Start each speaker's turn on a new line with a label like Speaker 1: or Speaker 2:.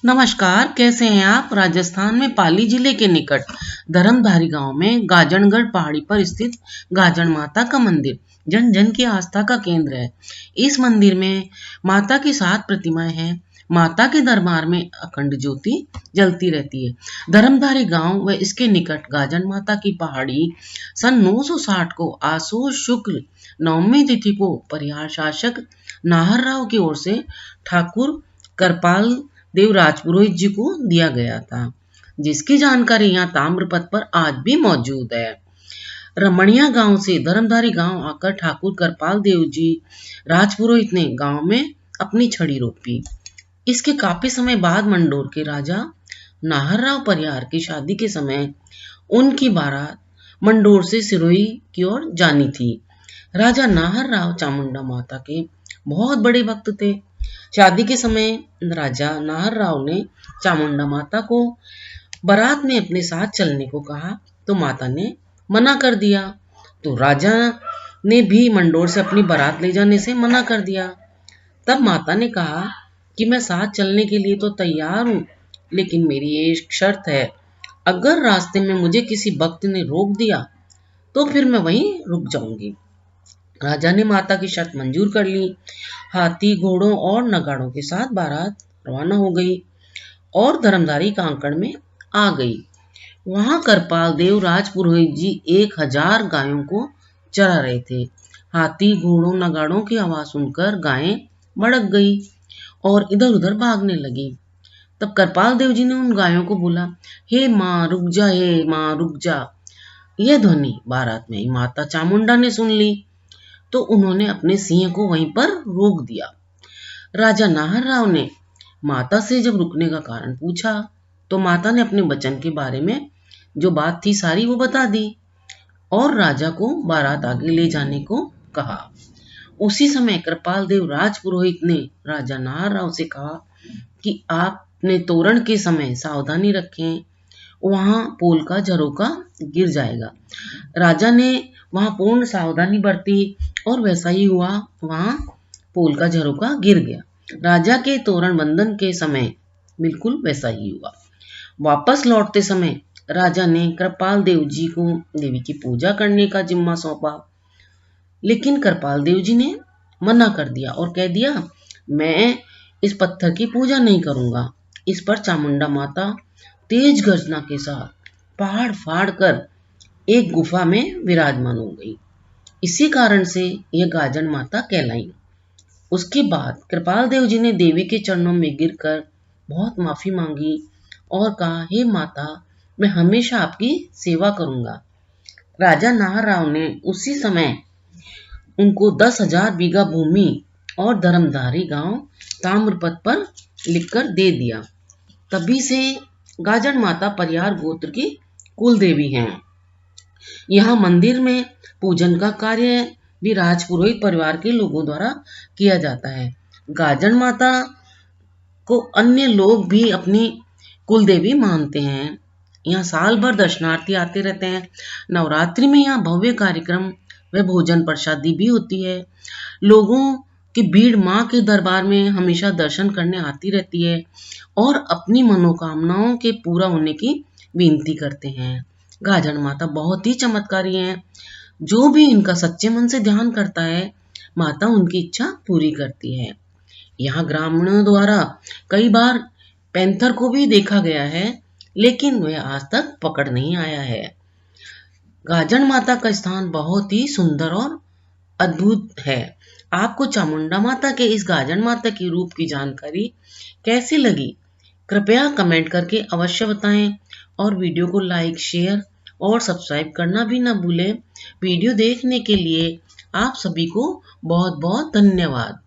Speaker 1: नमस्कार, कैसे हैं आप। राजस्थान में पाली जिले के निकट धर्मधारी गांव में गाजनगढ़ पहाड़ी पर स्थित गाजन माता का मंदिर जन जन की आस्था का केंद्र है। इस मंदिर में माता की 7 प्रतिमाएं हैं। माता के दरबार में अखंड ज्योति जलती रहती है। धर्मधारी गांव व इसके निकट गाजन माता की पहाड़ी सन 960 को आसू शुक्ल नवमी तिथि को परिहार शासक नाहर राव की ओर से ठाकुर करपाल देव राजपुरोहित जी को दिया गया था, जिसकी जानकारी यहाँ ताम्रपत्र पर आज भी मौजूद है। रमणिया गांव से धर्मधारी गांव आकर ठाकुर करपाल देव जी राजपुरोहित ने गांव में अपनी छड़ी रोपी। इसके काफी समय बाद मंडोर के राजा नाहर राव परिहार की शादी के समय उनकी बारात मंडोर से सिरोही की ओर जानी थी। राजा नाहर राव चामुंडा माता के बहुत बड़े भक्त थे। शादी के समय राजा नाहर राव ने चामुंडा माता को बारात में अपने साथ चलने को कहा तो माता ने मना कर दिया। तो राजा ने भी मंडोर से अपनी बारात ले जाने से मना कर दिया। तब माता ने कहा कि मैं साथ चलने के लिए तो तैयार हूँ, लेकिन मेरी एक शर्त है, अगर रास्ते में मुझे किसी भक्त ने रोक दिया तो फिर मैं वहीं रुक जाऊंगी। राजा ने माता की शर्त मंजूर कर ली। हाथी घोड़ों और नगाड़ों के साथ बारात रवाना हो गई और धर्मधारी कांकड़ में आ गई। वहां करपाल देव राजपुरोहित जी 1000 गायों को चरा रहे थे। हाथी घोड़ों नगाड़ों की आवाज सुनकर गायें भड़क गई और इधर उधर भागने लगी। तब करपाल देव जी ने उन गायों को बोला, हे माँ रुक जा, हे माँ रुक जा। यह ध्वनि बारात में ही माता चामुंडा ने सुन ली तो उन्होंने अपने सिंह को वहीं पर रोक दिया। राजा नाहर राव ने माता से जब रुकने का कारण पूछा तो माता ने अपने वचन के बारे में जो बात थी सारी वो बता दी और राजा को बारात आगे ले जाने को कहा। उसी समय कृपाल देव राजपुरोहित ने राजा नाहर राव से कहा कि आपने तोरण के समय सावधानी रखें, वहां पोल का झरोका गिर जाएगा। राजा ने वहां पूर्ण सावधानी बरती और वैसा ही हुआ, वहां पोल का झरोका गिर गया। राजा के तोरण बंधन के समय बिल्कुल वैसा ही हुआ। वापस लौटते समय राजा ने कृपाल देव जी को देवी की पूजा करने का जिम्मा सौंपा, लेकिन कृपाल देव जी ने मना कर दिया और कह दिया, मैं इस पत्थर की पूजा नहीं करूंगा। इस पर चामुंडा माता तेज गर्जना के साथ पहाड़ फाड़ कर एक गुफा में विराजमान हो गई। इसी कारण से यह गाजन माता कहलाई। उसके बाद कृपाल देव जी ने देवी के चरणों में गिरकर बहुत माफी मांगी और कहा, हे माता, मैं हमेशा आपकी सेवा करूंगा। राजा नाहर राव ने उसी समय उनको 10,000 बीघा भूमि और धर्मधारी गांव ताम्रपत्र पर लिखकर दे दिया। तभी से गाजन माता परिहार गोत्र की कुल देवी हैं। यहाँ मंदिर में पूजन का कार्य भी राजपुरोहित परिवार के लोगों द्वारा किया जाता है। गाजन माता को अन्य लोग भी अपनी कुल देवी मानते हैं। यहाँ साल भर दर्शनार्थी आते रहते हैं। नवरात्रि में यहाँ भव्य कार्यक्रम व भोजन प्रसादी भी होती है। लोगों की भीड़ माँ के दरबार में हमेशा दर्शन करने आती रहती है और अपनी मनोकामनाओं के पूरा होने की विनती करते हैं। गाजन माता बहुत ही चमत्कारी हैं। जो भी इनका सच्चे मन से ध्यान करता है, माता उनकी इच्छा पूरी करती है। यहाँ ग्रामीणों द्वारा कई बार पैंथर को भी देखा गया है, लेकिन वह आज तक पकड़ नहीं आया है। गाजन माता का स्थान बहुत ही सुंदर और अद्भुत है। आपको चामुंडा माता के इस गाजन माता की रूप की जानकारी कैसी लगी? कृपया कमेंट करके अवश्य बताएं और वीडियो को लाइक, शेयर और सब्सक्राइब करना भी ना भूलें। वीडियो देखने के लिए आप सभी को बहुत बहुत धन्यवाद।